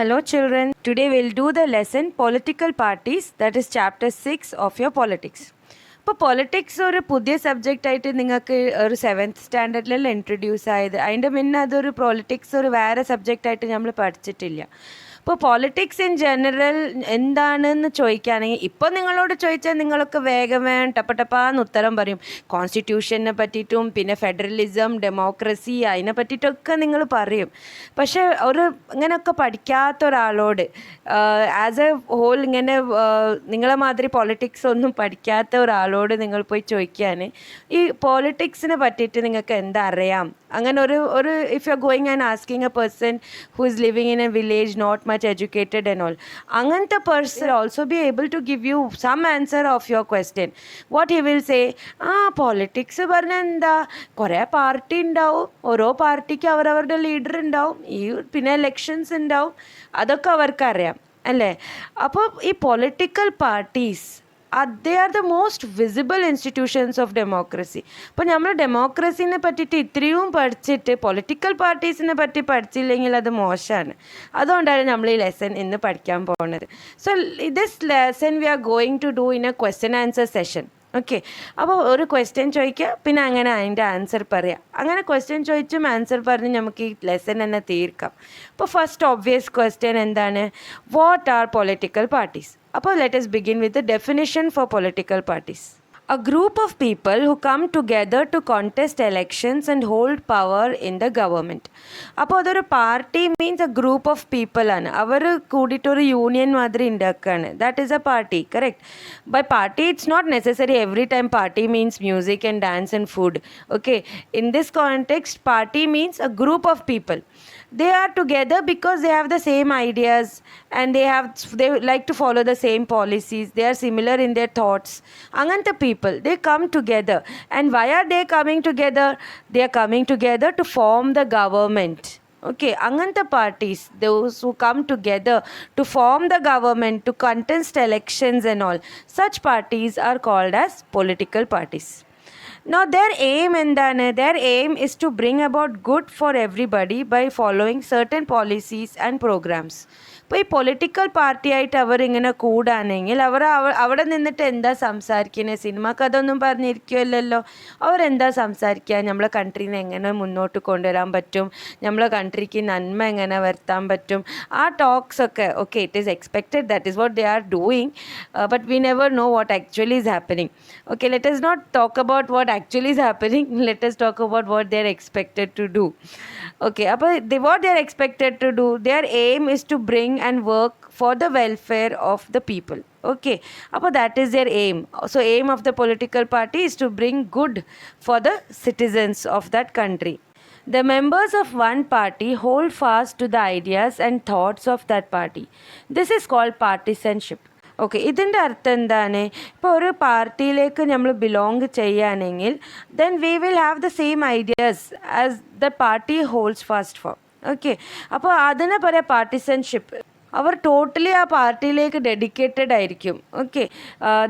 Hello children, today we'll do the lesson Political Parties, that is chapter 6 of your politics. ഇപ്പോൾ politics ഒരു പുതിയ സബ്ജക്റ്റായിട്ട് നിങ്ങൾക്ക് ഒരു 7th സ്റ്റാൻഡേർഡിലെല്ലാം introduce ആയത്. അതിൻ്റെ മുന്നേ അതൊരു പൊളിറ്റിക്സ് ഒരു വേറെ സബ്ജക്റ്റായിട്ട് നമ്മൾ പഠിച്ചിട്ടില്ല. ഇപ്പോൾ പൊളിറ്റിക്സ് ഇൻ ജനറൽ എന്താണെന്ന് ചോദിക്കുകയാണെങ്കിൽ ഇപ്പോൾ നിങ്ങളോട് ചോദിച്ചാൽ നിങ്ങളൊക്കെ വേഗം ടപ്പട്ടപ്പാന്ന് ഉത്തരം പറയും. കോൺസ്റ്റിറ്റ്യൂഷനെ പറ്റിയിട്ടും പിന്നെ ഫെഡറലിസം, ഡെമോക്രസി അതിനെ പറ്റിയിട്ടൊക്കെ നിങ്ങൾ പറയും. പക്ഷേ ഒരു ഇങ്ങനെയൊക്കെ പഠിക്കാത്ത ഒരാളോട് ആസ് എ ഹോൾ ഇങ്ങനെ നിങ്ങളെ മാതിരി പൊളിറ്റിക്സ് ഒന്നും പഠിക്കാത്ത ഒരാളോട് നിങ്ങൾ പോയി ചോദിക്കാൻ ഈ പൊളിറ്റിക്സിനെ പറ്റിയിട്ട് നിങ്ങൾക്ക് എന്താ അറിയാം, അങ്ങനെ ഒരു if you are going and asking a person who is living in a village not much educated and all, അങ്ങനത്തെ person also be able to give you some answer of your question. What he will say, politics പറഞ്ഞാൽ എന്താ, കുറേ party ഉണ്ടാവും, ഓരോ പാർട്ടിക്ക് അവരവരുടെ leader ഉണ്ടാവും, പിന്നെ എലക്ഷൻസ് ഉണ്ടാവും, അതൊക്കെ അവർക്കറിയാം അല്ലേ. അപ്പോൾ ഈ political parties they are the most visible institutions of democracy. അപ്പോൾ നമ്മൾ ഡെമോക്രസീനെ പറ്റിയിട്ട് ഇത്രയും പഠിച്ചിട്ട് പൊളിറ്റിക്കൽ പാർട്ടീസിനെ പറ്റി പഠിച്ചില്ലെങ്കിൽ അത് മോശമാണ്. അതുകൊണ്ടാണ് നമ്മൾ ഈ ലെസൺ ഇന്ന് പഠിക്കാൻ പോകുന്നത്. So this lesson we are going to do in a question answer session. Okay, അപ്പോൾ ഒരു ക്വസ്റ്റ്യൻ ചോദിക്കുക, പിന്നെ അങ്ങനെ അതിൻ്റെ ആൻസർ പറയാം. അങ്ങനെ ക്വസ്റ്റ്യൻ ചോദിച്ചും ആൻസർ പറഞ്ഞ് നമുക്ക് ഈ ലെസൺ തന്നെ തീർക്കാം. അപ്പോൾ ഫസ്റ്റ് ഒബ്വിയസ് ക്വസ്റ്റ്യൻ എന്താണ്, വാട്ട് ആർ പൊളിറ്റിക്കൽ പാർട്ടീസ്? അപ്പോൾ let us begin with the definition for political parties. A group of people who come together to contest elections and hold power in the government. അപ്പോൾ അതൊരു party means a group of people ആണ്. അവർ കൂടിയിട്ടൊരു union മാതിരി ഉണ്ടാക്കുകയാണ്. That is a party, correct. By party it's not necessary every time party means music and dance and food. Okay, in this context party means a group of people. They are together because they have the same ideas and they like to follow the same policies. They are similar in their thoughts. Anganta people, they come together. And why are they coming together? They are coming together to form the government. Okay, anganta parties, those who come together to form the government, to contest elections and all, such parties are called as political parties. Now their aim endana, their aim is to bring about good for everybody by following certain policies and programs. ഇപ്പോൾ ഈ political party ആയിട്ട് അവരിങ്ങനെ കൂടാണെങ്കിൽ അവിടെ നിന്നിട്ട് എന്താ സംസാരിക്കുന്നത്? സിനിമക്ക് അതൊന്നും പറഞ്ഞിരിക്കുമല്ലോ. അവരെന്താ സംസാരിക്കുക, നമ്മളെ കൺട്രീനെ എങ്ങനെ മുന്നോട്ട് കൊണ്ടുവരാൻ പറ്റും, നമ്മളെ കൺട്രിക്ക് നന്മ എങ്ങനെ വരുത്താൻ പറ്റും, ആ ടോക്സ് ഒക്കെ. Okay, it is expected, that is what they are doing, but we never know what actually is happening. Okay, let us not talk about what actually is happening, let us talk about what they are expected to do. Okay, what they are expected to do, their aim is to bring and work for the welfare of the people. Okay, that is their aim. So aim of the political party is to bring good for the citizens of that country. The members of one party hold fast to the ideas and thoughts of that party. This is called partisanship. Okay, ഇതിൻ്റെ അർത്ഥം എന്താണ്? ഇപ്പോൾ ഒരു പാർട്ടിയിലേക്ക് നമ്മൾ belong ചെയ്യുകയാണെങ്കിൽ then we will have the same ideas as the party holds fast for. Okay, അപ്പോൾ അതിനെ പറയാം പാർട്ടിസൺഷിപ്പ്. അവർ ടോട്ടലി ആ പാർട്ടിയിലേക്ക് ഡെഡിക്കേറ്റഡ് ആയിരിക്കും. Okay,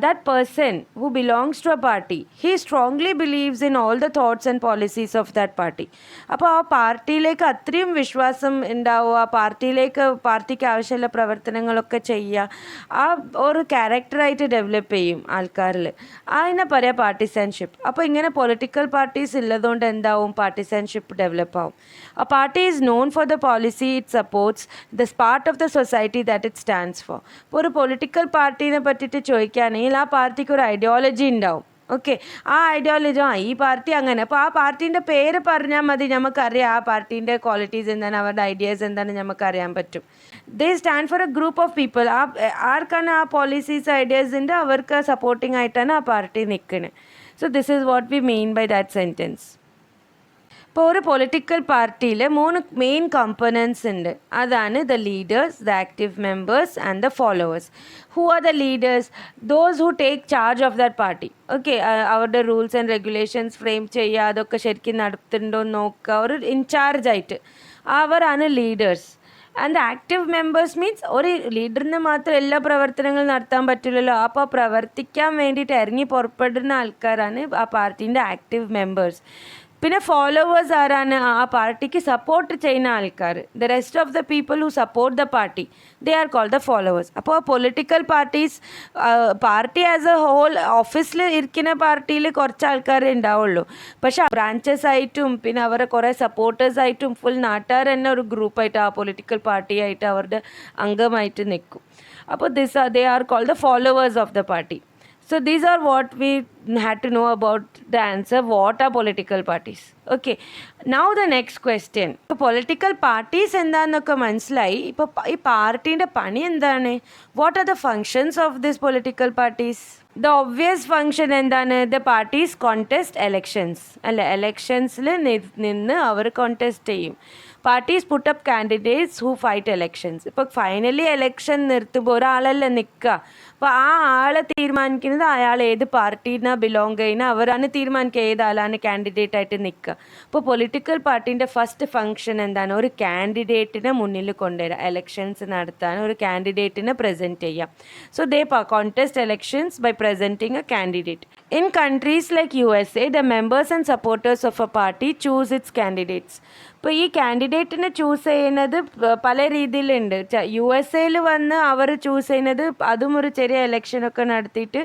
that person who belongs to a party, he strongly believes in all the thoughts and policies of that party. അപ്പോൾ ആ പാർട്ടിയിലേക്ക് അത്രയും വിശ്വാസം ഉണ്ടാവും, ആ പാർട്ടിക്ക് ആവശ്യമുള്ള പ്രവർത്തനങ്ങളൊക്കെ ചെയ്യുക, ആ ഒരു ക്യാരക്ടറായിട്ട് ഡെവലപ്പ് ചെയ്യും ആൾക്കാരിൽ. അതിനെ പറയാം പാർട്ടിസൺഷിപ്പ്. അപ്പോൾ ഇങ്ങനെ പൊളിറ്റിക്കൽ പാർട്ടീസ് ഉള്ളതുകൊണ്ട് എന്താവും, പാർട്ടിസൺഷിപ്പ് ഡെവലപ്പ് ആവും. A party is known for the policy it supports, the part of the society that it stands for. ഇപ്പോൾ ഒരു പൊളിറ്റിക്കൽ പാർട്ടീനെ പറ്റിയിട്ട് ചോദിക്കുകയാണെങ്കിൽ ആ പാർട്ടിക്ക് ഒരു ഐഡിയോളജി ഉണ്ടാവും. ഓക്കെ, ആ ഐഡിയോളജി ഈ പാർട്ടി അങ്ങനെ. അപ്പോൾ ആ പാർട്ടീൻ്റെ പേര് പറഞ്ഞാൽ മതി, നമുക്കറിയാം ആ പാർട്ടീൻ്റെ ക്വാളിറ്റീസ് എന്താണ്, അവരുടെ ഐഡിയാസ് എന്താണ് നമുക്കറിയാൻ പറ്റും. ദേ stand for A group of people. ആർക്കാണ് ആ പോളിസീസ് ഐഡിയാസിൻ്റെ അവർക്ക് സപ്പോർട്ടിംഗ് ആയിട്ടാണ് ആ പാർട്ടി നിൽക്കുന്നത്. So this is what we mean by that sentence. ഇപ്പോൾ ഒരു പൊളിറ്റിക്കൽ പാർട്ടിയിൽ 3 മെയിൻ കമ്പോണൻസ് ഉണ്ട്. അതാണ് the leaders, the active members and the followers. Who are the leaders? Those who take charge of that party. Okay, അവരുടെ rules and regulations frame ചെയ്യുക, അതൊക്കെ ശരിക്കും നടത്തുന്നുണ്ടോ എന്ന് നോക്കുക, ഒരു ഇൻചാർജായിട്ട് അവരാണ് leaders. And the active members means ഒരു ലീഡറിന് മാത്രം എല്ലാ പ്രവർത്തനങ്ങളും നടത്താൻ പറ്റില്ലല്ലോ. അപ്പോൾ പ്രവർത്തിക്കാൻ വേണ്ടിയിട്ട് ഇറങ്ങി പുറപ്പെടുന്ന ആൾക്കാരാണ് ആ പാർട്ടീൻ്റെ ആക്റ്റീവ് മെമ്പേഴ്സ്. പിന്നെ ഫോളോവേഴ്സ് ആരാണ്? ആ പാർട്ടിക്ക് സപ്പോർട്ട് ചെയ്യുന്ന ആൾക്കാർ. The rest of the people who support the party, they are called the followers. അപ്പോൾ political parties, party as a whole ഓഫീസിൽ ഇരിക്കുന്ന പാർട്ടിയിൽ കുറച്ച് ആൾക്കാരെ ഉണ്ടാവുള്ളൂ. പക്ഷെ ബ്രാഞ്ചസ് ആയിട്ടും പിന്നെ അവരെ കുറേ സപ്പോർട്ടേഴ്സ് ആയിട്ടും ഫുൾ നാട്ടുകാർ തന്നെ ഒരു ഗ്രൂപ്പായിട്ട് ആ പൊളിറ്റിക്കൽ പാർട്ടിയായിട്ട് അവരുടെ അംഗമായിട്ട് നിൽക്കും. അപ്പോൾ they are called the followers of the party. So these are what we had to know about the answer. What are political parties? Okay. Now the next question. ഇപ്പോൾ പൊളിറ്റിക്കൽ പാർട്ടീസ് എന്താണെന്നൊക്കെ മനസ്സിലായി. ഇപ്പോൾ ഈ പാർട്ടീൻ്റെ പണി എന്താണ്? What are the functions of this political parties? The obvious function എന്താണ്? The parties contest elections. അല്ല, എലക്ഷൻസിൽ നിന്ന് അവർ കോൺടെസ്റ്റ് ചെയ്യും. Parties put up candidates who fight elections. ഇപ്പോൾ ഫൈനലി എലക്ഷൻ നിർത്തുമ്പോൾ ഒരാളല്ല നിൽക്കുക. അപ്പോൾ ആ ആളെ തീരുമാനിക്കുന്നത് അയാൾ ഏത് പാർട്ടീനാ ബിലോങ് ചെയ്യുന്ന അവരാണ് തീരുമാനിക്കുക ഏത് ആളാണ് കാൻഡിഡേറ്റ് ആയിട്ട് നിൽക്കുക. അപ്പോൾ പൊളിറ്റിക്കൽ പാർട്ടീൻ്റെ ഫസ്റ്റ് ഫങ്ഷൻ എന്താണ്? ഒരു കാൻഡിഡേറ്റിനെ മുന്നിൽ കൊണ്ടുവരിക, എലക്ഷൻസ് നടത്താൻ ഒരു കാൻഡിഡേറ്റിനെ പ്രസൻറ്റ് ചെയ്യാം. So they contest elections by presenting a candidate. In countries like USA, the members and supporters of a party choose its candidates. ഇപ്പോൾ ഈ കാൻഡിഡേറ്റിനെ ചൂസ് ചെയ്യുന്നത് പല രീതിയിലുണ്ട്. USA വന്ന് അവർ ചൂസ് ചെയ്യുന്നത് അതും ഒരു ചെറിയ ഇലക്ഷനൊക്കെ നടത്തിയിട്ട്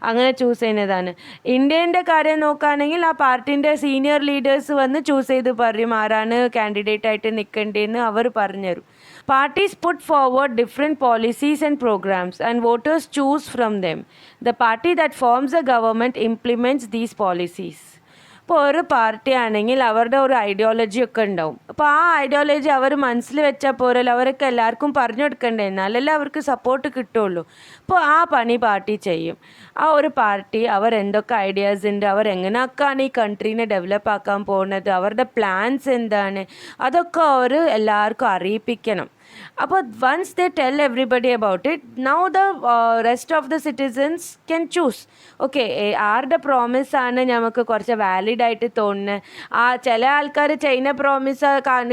അങ്ങനെ ചൂസ് ചെയ്യുന്നതാണ്. ഇന്ത്യൻ്റെ കാര്യം നോക്കുകയാണെങ്കിൽ ആ പാർട്ടീൻ്റെ സീനിയർ ലീഡേഴ്സ് വന്ന് ചൂസ് ചെയ്ത് പറയും ആരാണ് കാൻഡിഡേറ്റ് ആയിട്ട് നിൽക്കേണ്ടതെന്ന് അവർ പറഞ്ഞുതരും. Parties put forward different policies and programs and voters choose from them. The party that forms the government implements these policies. ഇപ്പോൾ ഒരു പാർട്ടി ആണെങ്കിൽ അവരുടെ ഒരു ഐഡിയോളജി ഒക്കെ ഉണ്ടാവും. അപ്പോൾ ആ ഐഡിയോളജി അവർ മനസ്സിൽ വെച്ചാൽ പോരല്ലോ, അവരൊക്കെ എല്ലാവർക്കും പറഞ്ഞു കൊടുക്കണ്ടേ, എന്നാലല്ലേ അവർക്ക് സപ്പോർട്ട് കിട്ടുള്ളൂ. അപ്പോൾ ആ പണി പാർട്ടി ചെയ്യും. ആ ഒരു പാർട്ടി അവർ എന്തൊക്കെ ഐഡിയാസ് ഉണ്ട്, അവർ എങ്ങനെയൊക്കെയാണ് ഈ കൺട്രീനെ ഡെവലപ്പ് ആക്കാൻ പോകുന്നത്, അവരുടെ പ്ലാൻസ് എന്താണ്, അതൊക്കെ അവർ എല്ലാവർക്കും അറിയിപ്പിക്കണം. അപ്പോൾ once they tell everybody about it, now the rest of the citizens can choose. Okay, ആരുടെ പ്രോമിസ് ആണ് നമുക്ക് കുറച്ച് വാലിഡ് ആയിട്ട് തോന്നുന്നത്. ആ ചില ആൾക്കാർ ചെയ്യുന്ന പ്രോമിസ്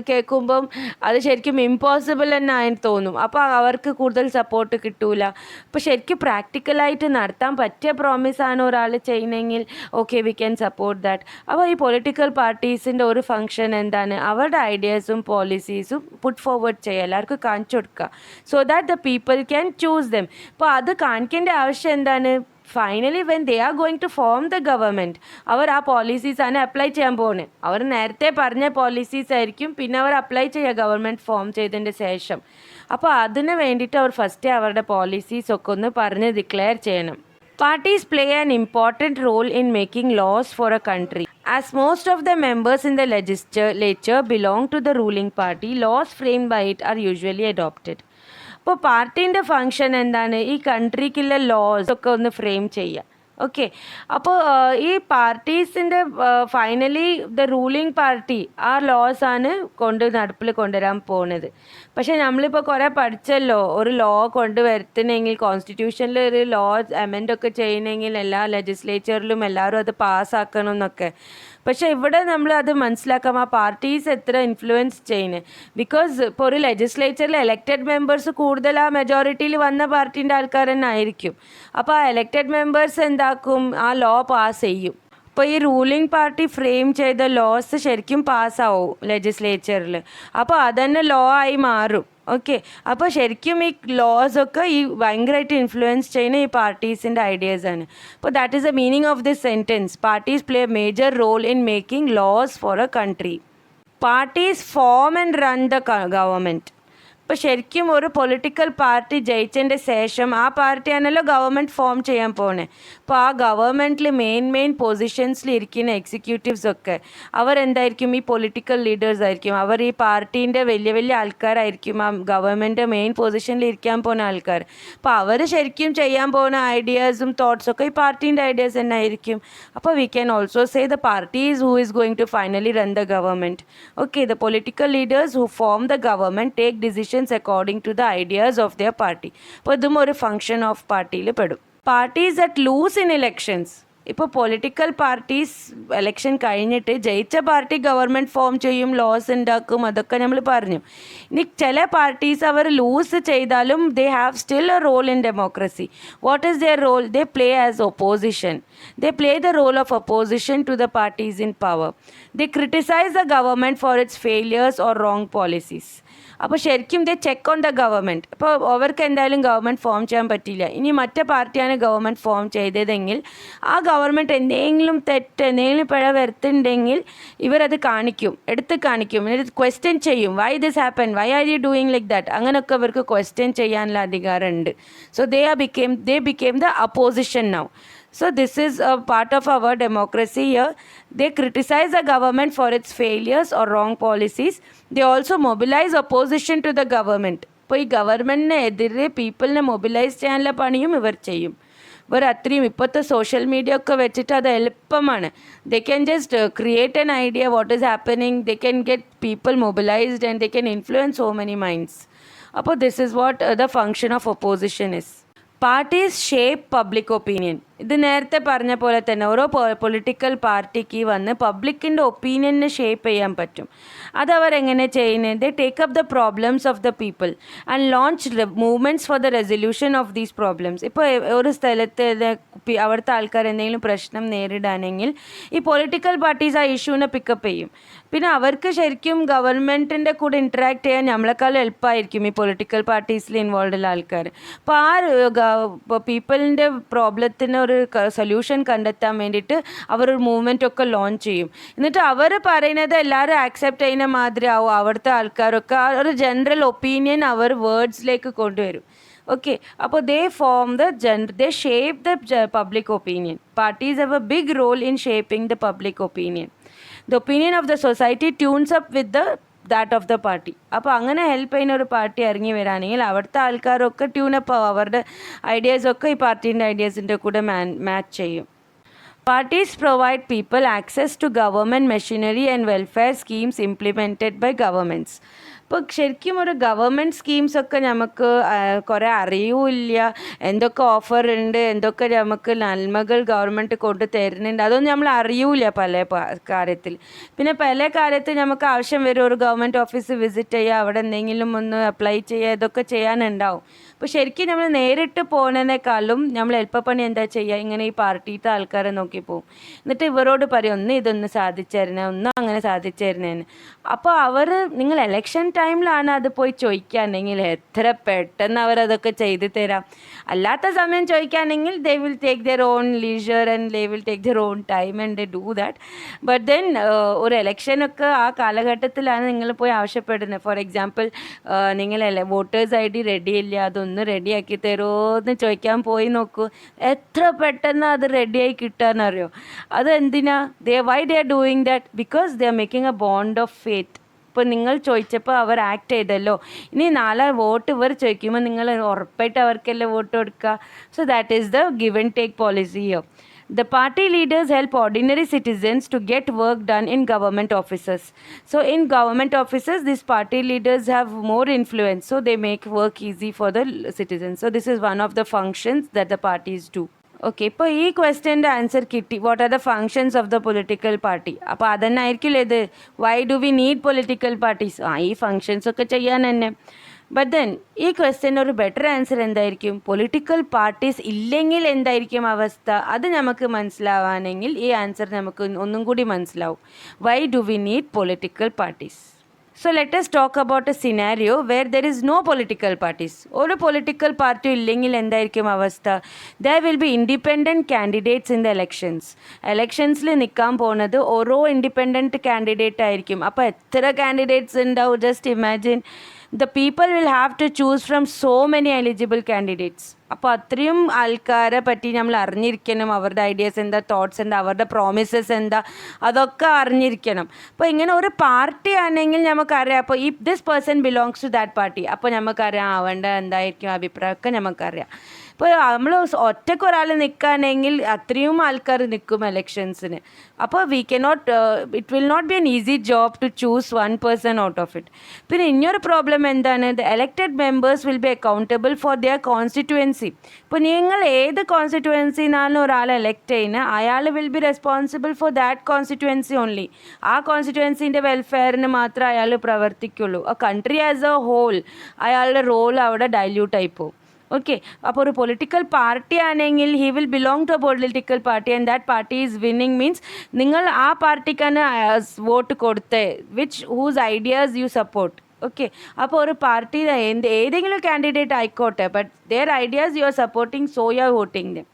കേൾക്കുമ്പം അത് ശരിക്കും ഇമ്പോസിബിൾ തന്നെ തോന്നും. അപ്പോൾ അവർക്ക് കൂടുതൽ സപ്പോർട്ട് കിട്ടൂല. അപ്പോൾ ശരിക്കും പ്രാക്ടിക്കലായിട്ട് നടത്താൻ പറ്റിയ പ്രോമിസാണ് ഒരാൾ ചെയ്യുന്നതെങ്കിൽ okay, we can support that. അപ്പോൾ ഈ പൊളിറ്റിക്കൽ പാർട്ടീസിൻ്റെ ഒരു ഫങ്ഷൻ എന്താണ്? അവരുടെ ഐഡിയാസും പോളിസീസും പുട്ട് ഫോർവേഡ് ചെയ്യുക, എല്ലാവർക്കും കാണിച്ചു കൊടുക്കുക. So that the people can choose them. അപ്പോൾ അത് കാണിക്കേണ്ട ആവശ്യം എന്താണ്? Finally when they are going to form the government, അവർ ആ പോളിസീസാണ് അപ്ലൈ ചെയ്യാൻ പോകുന്നത്. അവർ നേരത്തെ പറഞ്ഞ പോളിസീസ് ആയിരിക്കും പിന്നെ അവർ അപ്ലൈ ചെയ്യുക ഗവൺമെൻറ് ഫോം ചെയ്തതിൻ്റെ ശേഷം. അപ്പോൾ അതിന് വേണ്ടിയിട്ട് അവർ ഫസ്റ്റ് അവരുടെ പോളിസീസ് ഒക്കെ ഒന്ന് പറഞ്ഞ് ഡിക്ലെയർ ചെയ്യണം. Parties play an important role in making laws for a country. As most of the members in the legislature belong to the ruling party, laws framed by it are usually adopted. അപ്പോൾ പാർട്ടീൻ്റെ function എന്താണ്? ഈ കൺട്രിക്കുള്ള loss ഒക്കെ ഒന്ന് frame ചെയ്യുക. Okay, അപ്പോൾ ഈ പാർട്ടീസിൻ്റെ finally the ruling party ആ loss ആണ് നടപ്പിൽ കൊണ്ടുവരാൻ പോകുന്നത്. പക്ഷേ നമ്മളിപ്പോൾ കുറേ പഠിച്ചല്ലോ, ഒരു ലോ കൊണ്ടുവരുത്തണമെങ്കിൽ കോൺസ്റ്റിറ്റ്യൂഷനിൽ ഒരു ലോ അമെൻഡ് ഒക്കെ ചെയ്യണമെങ്കിൽ എല്ലാ ലെജിസ്ലേച്ചറിലും എല്ലാവരും അത് പാസ്സാക്കണം എന്നൊക്കെ. പക്ഷേ ഇവിടെ നമ്മൾ അത് മനസ്സിലാക്കാം ആ പാർട്ടീസ് എത്ര ഇൻഫ്ലുവൻസ് ചെയ്യുന്നത്. ബിക്കോസ് ഇപ്പോൾ ഒരു ലെജിസ്ലേച്ചറിൽ എലക്റ്റഡ് മെമ്പേഴ്സ് കൂടുതൽ ആ മെജോറിറ്റിയിൽ വന്ന പാർട്ടീൻ്റെ ആൾക്കാർ തന്നെ ആയിരിക്കും. അപ്പോൾ ആ എലക്റ്റഡ് മെമ്പേഴ്സ് എന്താക്കും? ആ ലോ പാസ് ചെയ്യും. അപ്പോൾ ഈ റൂളിംഗ് പാർട്ടി ഫ്രെയിം ചെയ്ത ലോസ് ശരിക്കും പാസ്സാവും ലെജിസ്ലേച്ചറിൽ. അപ്പോൾ അതന്നെ ലോ ആയി മാറും. ഓക്കെ, അപ്പോൾ ശരിക്കും ഈ ലോസൊക്കെ ഈ ഭയങ്കരമായിട്ട് ഇൻഫ്ലുവൻസ് ചെയ്യുന്ന ഈ പാർട്ടീസിൻ്റെ ഐഡിയാസാണ്. അപ്പോൾ that is the meaning of this sentence. Parties play a major role in making laws for a country. Parties form and run the government. ഇപ്പോൾ ശരിക്കും ഒരു പൊളിറ്റിക്കൽ പാർട്ടി ജയിച്ചതിൻ്റെ ശേഷം ആ പാർട്ടിയാണല്ലോ ഗവൺമെൻറ് ഫോം ചെയ്യാൻ പോകുന്നത്. അപ്പോൾ ആ ഗവൺമെൻറ്റിൽ മെയിൻ പൊസിഷൻസിൽ ഇരിക്കുന്ന എക്സിക്യൂട്ടീവ്സ് ഒക്കെ അവരെന്തായിരിക്കും? ഈ പൊളിറ്റിക്കൽ ലീഡേഴ്സ് ആയിരിക്കും. അവർ ഈ പാർട്ടീൻ്റെ വലിയ ആൾക്കാരായിരിക്കും, ആ ഗവൺമെൻറ് മെയിൻ പൊസിഷനിൽ ഇരിക്കാൻ പോകുന്ന ആൾക്കാർ. അപ്പോൾ അവർ ശരിക്കും ചെയ്യാൻ പോകുന്ന ഐഡിയാസും തോട്ട്സൊക്കെ ഈ പാർട്ടീൻ്റെ ഐഡിയാസ് തന്നെ ആയിരിക്കും. അപ്പോൾ we can also say the party is who is going to finally run the government. Okay, the political leaders who form the government take decision according to the ideas of their party. അപ്പോൾ ഇതും ഒരു function of പാർട്ടിയിൽ പെടും. Parties that lose in elections, ഇപ്പോൾ political parties election കഴിഞ്ഞിട്ട് ജയിച്ച party government form ചെയ്യും, loss ഉണ്ടാക്കും, അതൊക്കെ നമ്മൾ പറഞ്ഞു. ഇനി ചില പാർട്ടീസ് അവർ ലൂസ് ചെയ്താലും they have still a role in democracy. What is their role? They play as opposition. They play the role of opposition to the parties in power. They criticize the government for its failures or wrong policies. അപ്പോൾ ശരിക്കും ദേ check on the government. ഇപ്പോൾ അവർക്ക് എന്തായാലും government form ചെയ്യാൻ പറ്റില്ല. ഇനി മറ്റേ പാർട്ടിയാണ് ഗവൺമെൻറ് ഫോം ചെയ്തതെങ്കിൽ ആ ഗവൺമെൻറ് എന്തെങ്കിലും തെറ്റ്, എന്തെങ്കിലും പിഴ വരുത്തുന്നുണ്ടെങ്കിൽ ഇവരത് കാണിക്കും, എടുത്ത് കാണിക്കും, എന്നിട്ട് ക്വസ്റ്റ്യൻ ചെയ്യും. Why this happen, why are you doing like that, അങ്ങനെയൊക്കെ ഇവർക്ക് ക്വസ്റ്റ്യൻ ചെയ്യാനുള്ള അധികാരമുണ്ട്. So they become the opposition now. So this is a part of our democracy here. They criticize the government for its failures or wrong policies. They also mobilize opposition to the government. ഇപ്പോൾ ഈ ഗവൺമെൻറ്റിന് എതിരെ പീപ്പിളിനെ mobilise ചെയ്യാനുള്ള പണിയും ഇവർ ചെയ്യും. ഇവർ അത്രയും ഇപ്പോഴത്തെ സോഷ്യൽ മീഡിയ ഒക്കെ വെച്ചിട്ട് അത് എളുപ്പമാണ്. They can just create an idea what is happening, they can get people mobilised and they can influence so many minds. അപ്പോൾ this is what the function of opposition is. Parties shape public opinion. ഇത് നേരത്തെ പറഞ്ഞ പോലെ തന്നെ ഓരോ political പാർട്ടിക്ക് വന്ന് പബ്ലിക്കിൻ്റെ ഒപ്പീനിയനെ shape ചെയ്യാൻ പറ്റും. അതവരെങ്ങനെ ചെയ്യുന്നത്? They take up the problems of the people and launch movements for the resolution of these problems. ഇപ്പോൾ ഒരു സ്ഥലത്ത് അവിടുത്തെ ആൾക്കാർ എന്തെങ്കിലും പ്രശ്നം നേരിടാണെങ്കിൽ ഈ പൊളിറ്റിക്കൽ പാർട്ടീസ് ആ ഇഷ്യൂവിനെ പിക്കപ്പ് ചെയ്യും. പിന്നെ അവർക്ക് ശരിക്കും ഗവൺമെൻറ്റിൻ്റെ കൂടെ ഇൻറ്ററാക്ട് ചെയ്യാൻ നമ്മളെക്കാളും എളുപ്പമായിരിക്കും ഈ പൊളിറ്റിക്കൽ പാർട്ടീസിൽ ഇൻവോൾവ് ഉള്ള ആൾക്കാർ. അപ്പോൾ ആ പീപ്പിളിൻ്റെ പ്രോബ്ലത്തിന് ഒരു സൊല്യൂഷൻ കണ്ടെത്താൻ വേണ്ടിയിട്ട് അവരൊരു മൂവ്മെൻ്റ് ഒക്കെ ലോഞ്ച് ചെയ്യും. എന്നിട്ട് അവർ പറയുന്നത് എല്ലാവരും ആക്സെപ്റ്റ് ചെയ്യുന്ന മാതിരി ആവും. അവിടുത്തെ ആൾക്കാരൊക്കെ ആ ഒരു ജനറൽ ഒപ്പീനിയൻ അവർ വേർഡ്സിലേക്ക് കൊണ്ടുവരും. Okay, അപ്പോൾ they shape the public opinion. Parties have a big role in shaping the public opinion. The opinion of the society tunes up with that of the party. അപ്പോൾ അങ്ങനെ ഹെൽപ്പ് ചെയ്യുന്ന ഒരു party ഇറങ്ങി വരാണെങ്കിൽ അവിടുത്തെ ആൾക്കാരൊക്കെ ട്യൂണപ്പ് ആവും, അവരുടെ ഐഡിയാസൊക്കെ ഈ പാർട്ടീൻ്റെ ഐഡിയാസിൻ്റെ കൂടെ മാച്ച് ചെയ്യും. Parties provide people access to government machinery and welfare schemes implemented by governments. ഇപ്പോൾ ശരിക്കും ഒരു ഗവൺമെൻറ് സ്കീംസൊക്കെ നമുക്ക് കുറേ അറിയില്ല, എന്തൊക്കെ ഓഫർ ഉണ്ട്, എന്തൊക്കെ നമുക്ക് നന്മകൾ ഗവൺമെൻറ് കൊണ്ട് തരുന്നുണ്ട്, അതൊന്നും നമ്മൾ അറിയില്ല പല കാര്യത്തിൽ. പിന്നെ പല കാര്യത്തിൽ നമുക്ക് ആവശ്യം വരും ഒരു ഗവൺമെൻറ് ഓഫീസ് വിസിറ്റ് ചെയ്യുക, അവിടെ എന്തെങ്കിലും ഒന്ന് അപ്ലൈ ചെയ്യുക, ഇതൊക്കെ ചെയ്യാനുണ്ടാവും. അപ്പോൾ ശരിക്കും നമ്മൾ നേരിട്ട് പോകുന്നതിനേക്കാളും നമ്മൾ എളുപ്പപ്പണി എന്താ ചെയ്യുക, ഇങ്ങനെ ഈ പാർട്ടിയിലത്തെ ആൾക്കാരെ നോക്കി പോകും. എന്നിട്ട് ഇവരോട് പറയും ഒന്ന് ഇതൊന്ന് സാധിച്ചു തരണേ, ഒന്നും അങ്ങനെ സാധിച്ചു തരണേന്ന്. അപ്പോൾ നിങ്ങൾ ഇലക്ഷൻ ടൈമിലാണ് അത് പോയി ചോദിക്കുകയാണെങ്കിൽ എത്ര പെട്ടെന്ന് അവരതൊക്കെ ചെയ്തു തരാം. അല്ലാത്ത സമയം ചോദിക്കുകയാണെങ്കിൽ they will take their own leisure and they will take their own time and they do that. But then ഒരു ഇലക്ഷനൊക്കെ ആ കാലഘട്ടത്തിലാണ് നിങ്ങൾ പോയി ആവശ്യപ്പെടുന്നത്. ഫോർ എക്സാമ്പിൾ നിങ്ങൾ വോട്ടേഴ്സ് ഐ ഡി റെഡിയില്ല, അതൊന്ന് റെഡിയാക്കി തരുമോ എന്ന് ചോദിക്കാൻ പോയി നോക്കൂ, എത്ര പെട്ടെന്ന് അത് റെഡിയായി കിട്ടാന്നറിയോ. അത് എന്തിനാ? Why they are doing that? Because they are making A bond of faith. ഇപ്പോൾ നിങ്ങൾ ചോദിച്ചപ്പോൾ അവർ ആക്ട് ചെയ്തല്ലോ, ഇനി നാളെ വോട്ട് ഇവർ ചോദിക്കുമ്പോൾ നിങ്ങൾ ഉറപ്പായിട്ട് അവർക്കല്ലേ വോട്ട് കൊടുക്കുക. So that is the give and take policy here. The party leaders help ordinary citizens to get work done in government offices. So in government offices, these party leaders have more influence, so they make work easy for the citizens. So this is one of the functions that the parties do. Okay, ഇപ്പോൾ ഈ ക്വസ്റ്റ്യൻ്റെ answer കിട്ടി. What are the functions of the political party? അപ്പോൾ അതന്നെ ആയിരിക്കില്ലേ ഇത്, why do we need political parties? ഈ ഫങ്ഷൻസൊക്കെ ചെയ്യാൻ തന്നെ. But then ഈ ക്വസ്റ്റ്യൻ ഒരു ബെറ്റർ ആൻസർ എന്തായിരിക്കും? പൊളിറ്റിക്കൽ പാർട്ടീസ് ഇല്ലെങ്കിൽ എന്തായിരിക്കും അവസ്ഥ? അത് നമുക്ക് മനസ്സിലാവാണെങ്കിൽ ഈ ആൻസർ നമുക്ക് ഒന്നും കൂടി മനസ്സിലാവും. Why do we need political parties? So let us talk about a scenario where there is no political parties. ഒരു പൊളിറ്റിക്കൽ പാർട്ടി ഇല്ലെങ്കിൽ എന്തായിരിക്കും അവസ്ഥ? There will be independent candidates in the elections. എലക്ഷൻസിൽ നിൽക്കാൻ പോകുന്നത് ഓരോ ഇൻഡിപെൻഡൻറ്റ് കാൻഡിഡേറ്റ് ആയിരിക്കും. അപ്പോൾ എത്ര കാൻഡിഡേറ്റ്സ് ഉണ്ടാവും? Just imagine. The people will have to choose from so many eligible candidates. അപ്പോൾ അത്രയും ആൾക്കാരെ പറ്റി നമ്മൾ അറിഞ്ഞിരിക്കണം, അവരുടെ ഐഡിയാസ് എന്താ, തോട്ട്സ് എന്താ, അവരുടെ പ്രോമിസസ് എന്താ, അതൊക്കെ അറിഞ്ഞിരിക്കണം. അപ്പോൾ ഇങ്ങനെ ഒരു പാർട്ടി ആണെങ്കിൽ നമുക്കറിയാം, അപ്പോൾ this person belongs to that party, അപ്പോൾ നമുക്കറിയാം അവൻ്റെ എന്തായിരിക്കും അഭിപ്രായമൊക്കെ നമുക്കറിയാം. ഇപ്പോൾ നമ്മൾ ഒറ്റയ്ക്ക് ഒരാൾ നിൽക്കുകയാണെങ്കിൽ അത്രയും ആൾക്കാർ നിൽക്കും എലക്ഷൻസിന്. അപ്പോൾ we cannot, it will not be an easy job to choose 1 person out of it. പിന്നെ ഇനിയൊരു പ്രോബ്ലം എന്താണ്, the elected members will be accountable for their constituency. ഇപ്പോൾ നിങ്ങൾ ഏത് കോൺസ്റ്റിറ്റ്യുവൻസിനാണ് ഒരാളെ എലക്ട് ചെയ്യുന്നത്, അയാൾ will be responsible for that constituency only. ആ കോൺസ്റ്റിറ്റ്യുവൻസിൻ്റെ വെൽഫെയറിന് മാത്രമേ അയാൾ പ്രവർത്തിക്കുള്ളൂ. ആ കൺട്രി ആസ് എ ഹോൾ അയാളുടെ റോൾ അവിടെ ഡൈല്യൂട്ടായി പോകും. ഓക്കെ, അപ്പോൾ ഒരു പൊളിറ്റിക്കൽ പാർട്ടി ആണെങ്കിൽ he will belong to a political party and that party is winning means നിങ്ങൾ ആ പാർട്ടിക്കാണ് വോട്ട് കൊടുത്തേ, which whose ideas you support. Okay, അപ്പോൾ ഒരു പാർട്ടി ഏതെങ്കിലും കാൻഡിഡേറ്റ് ആയിക്കോട്ടെ, but their ideas you are supporting, so you are voting them.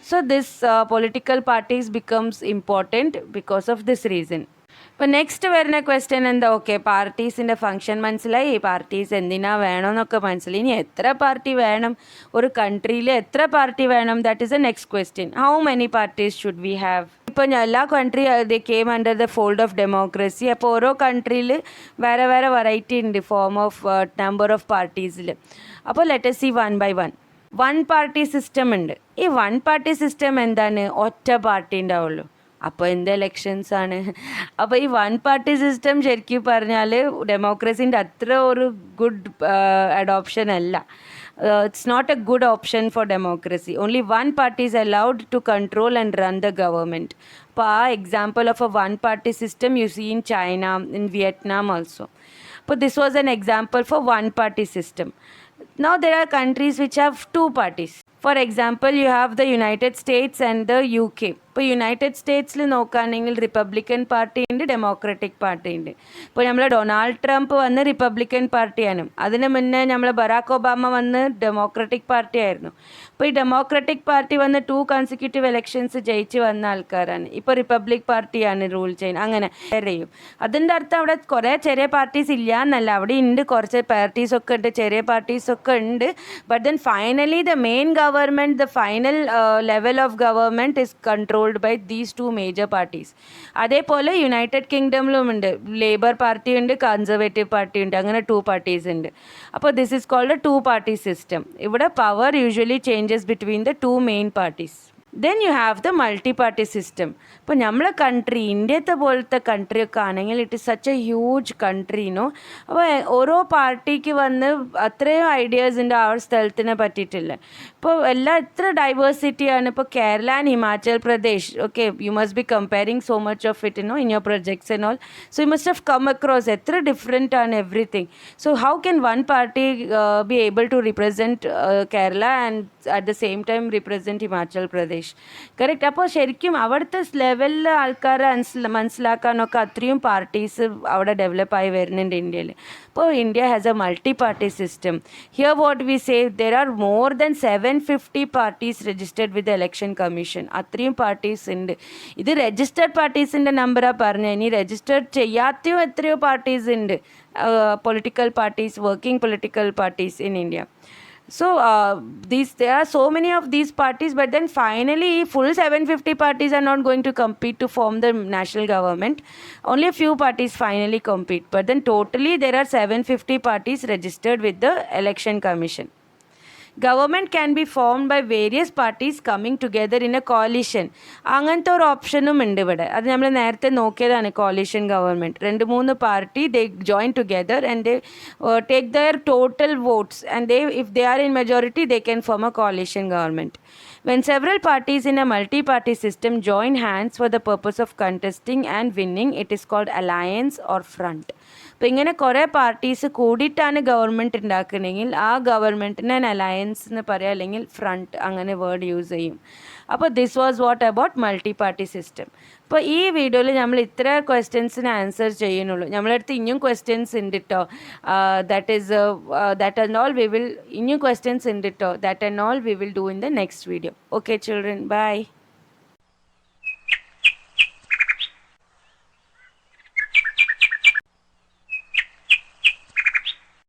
So this political parties becomes important because of this reason. ഇപ്പോൾ next വരുന്ന question എന്താ, okay പാർട്ടീസിൻ്റെ function മനസ്സിലായി, parties എന്തിനാ വേണമെന്നൊക്കെ മനസ്സിലായി. ഇനി എത്ര പാർട്ടി വേണം, ഒരു കൺട്രിയിൽ എത്ര പാർട്ടി വേണം, that is A next question. How many parties should we have? ഇപ്പോൾ എല്ലാ country they came under the fold of democracy. അപ്പോൾ ഓരോ കൺട്രിയിൽ വേറെ വേറെ വെറൈറ്റി ഉണ്ട് ഫോം ഓഫ് നമ്പർ ഓഫ് പാർട്ടീസിൽ. അപ്പോൾ let us see one by one. 1 party system ഉണ്ട്. ഈ 1 party സിസ്റ്റം എന്താണ്, ഒറ്റ പാർട്ടി ഉണ്ടാവുള്ളൂ. അപ്പോൾ എന്ത് എലക്ഷൻസ് ആണ്. അപ്പോൾ ഈ 1 party സിസ്റ്റം ശരിക്കും പറഞ്ഞാൽ ഡെമോക്രസീൻ്റെ അത്ര ഒരു ഗുഡ് അഡോപ്ഷൻ അല്ല. It's not a good option for democracy. Only 1 party is allowed to control and run the government. അപ്പോൾ ആ example of A 1 party system you see in China, in Vietnam also. But this was an example for 1 party system. Now there are countries which have 2 parties. For example, you have the United States and the UK. ഇപ്പോൾ United സ്റ്റേറ്റ്സിൽ നോക്കുകയാണെങ്കിൽ Republican party ഉണ്ട്, democratic party ഉണ്ട്. ഇപ്പോൾ നമ്മൾ Donald Trump വന്ന് Republican പാർട്ടിയാണ്, അതിന് മുന്നേ നമ്മൾ ബറാക്ക് ഒബാമ വന്ന് ഡെമോക്രാറ്റിക് പാർട്ടി ആയിരുന്നു. ഇപ്പോൾ ഈ ഡെമോക്രാറ്റിക് പാർട്ടി വന്ന് 2 കൺസിക്യൂട്ടീവ് എലക്ഷൻസ് ജയിച്ച് വന്ന ആൾക്കാരാണ്. ഇപ്പോൾ റിപ്പബ്ലിക് പാർട്ടിയാണ് റൂൾ ചെയ്യുന്നത്. അങ്ങനെ ചെയ്യും. അതിൻ്റെ അർത്ഥം അവിടെ കുറേ ചെറിയ പാർട്ടീസ് ഇല്ല എന്നല്ല, അവിടെ ഉണ്ട് കുറച്ച് പാർട്ടീസൊക്കെ ഉണ്ട്, ചെറിയ പാർട്ടീസൊക്കെ ഉണ്ട്. But then finally the main government, the final level of government is controlled by these 2 major parties. അതേപോലെ യുണൈറ്റഡ് കിങ്ഡമിലും ഉണ്ട്, ലേബർ പാർട്ടി ഉണ്ട്, കൺസർവേറ്റീവ് പാർട്ടി ഉണ്ട്, അങ്ങനെ 2 parties ഉണ്ട്. അപ്പോൾ this is called a 2 party system. ഇവിടെ power usually changes between the 2 main parties. Then you have the multi party system. ഇപ്പോൾ നമ്മളെ കൺട്രി ഇന്ത്യത്തെ പോലത്തെ കൺട്രിയൊക്കെ ആണെങ്കിൽ it is such A huge കൺട്രീനോ. അപ്പോൾ ഓരോ പാർട്ടിക്ക് വന്ന് അത്രയും ഐഡിയാസ് ഉണ്ട് ആ ഒരു സ്ഥലത്തിനെ പറ്റിയിട്ടില്ല. ഇപ്പോൾ എല്ലാം എത്ര ഡൈവേഴ്സിറ്റിയാണ്. ഇപ്പോൾ Kerala and Himachal Pradesh, okay you must be comparing so much of it in your projects and all. So you must have come across എത്ര ഡിഫറെൻ്റ് ആണ് everything. So how can 1 party be able to represent Kerala and at the same time represent Himachal Pradesh? Correct. അപ്പോൾ ശരിക്കും അവിടുത്തെ ലെവലിൽ ആൾക്കാരെ മനസ്സിലാക്കാനൊക്കെ അത്രയും parties അവിടെ ഡെവലപ്പായി വരുന്നുണ്ട് ഇന്ത്യയിൽ. അപ്പോൾ India has A multi party system. Here what we say there are more than 750 parties registered with election commission. അത്രയും പാർട്ടീസ് ഉണ്ട്. ഇത് രജിസ്റ്റേർഡ് പാർട്ടീസിൻ്റെ നമ്പറാണ് പറഞ്ഞത്. ഇനി രജിസ്റ്റേർഡ് ചെയ്യാത്തയോ എത്രയോ പാർട്ടീസ് ഉണ്ട്, political parties, working political parties in India. So there are so many of these parties, but then finally full 750 parties are not going to compete to form the national government. Only a few parties finally compete, but then totally there are 750 parties registered with the election commission. Government can be formed by various parties coming together in a coalition. അങ്ങനത്തെ ഒരു ഓപ്ഷനും ഉണ്ട് ഇവിടെ. അത് നമ്മൾ നേരത്തെ നോക്കിയതാണ് coalition government. 2-3 party they join together and they take their total votes and if they are in majority they can form a coalition government. When several parties in a multi-party system join hands for the purpose of contesting and winning, it is called alliance or front. അപ്പോൾ ഇങ്ങനെ കുറേ parties കൂടിയിട്ടാണ് government ഉണ്ടാക്കണമെങ്കിൽ ആ ഗവൺമെൻറ്റിന് alliance എന്ന് പറയാം, അല്ലെങ്കിൽ ഫ്രണ്ട്, അങ്ങനെ വേർഡ് യൂസ് ചെയ്യും. അപ്പോൾ this was what about multi party system. അപ്പോൾ ഈ വീഡിയോയിൽ നമ്മൾ ഇത്ര ക്വസ്റ്റ്യൻസിന് ആൻസർ ചെയ്യുന്നുള്ളൂ. നമ്മളടുത്ത് ഇനിയും ക്വസ്റ്റ്യൻസ് ഉണ്ട് കേട്ടോ. That and all we will, ഇനിയും ക്വസ്റ്റ്യൻസ് ഉണ്ട് കേട്ടോ. That and all we will do in the next video. Okay children, by.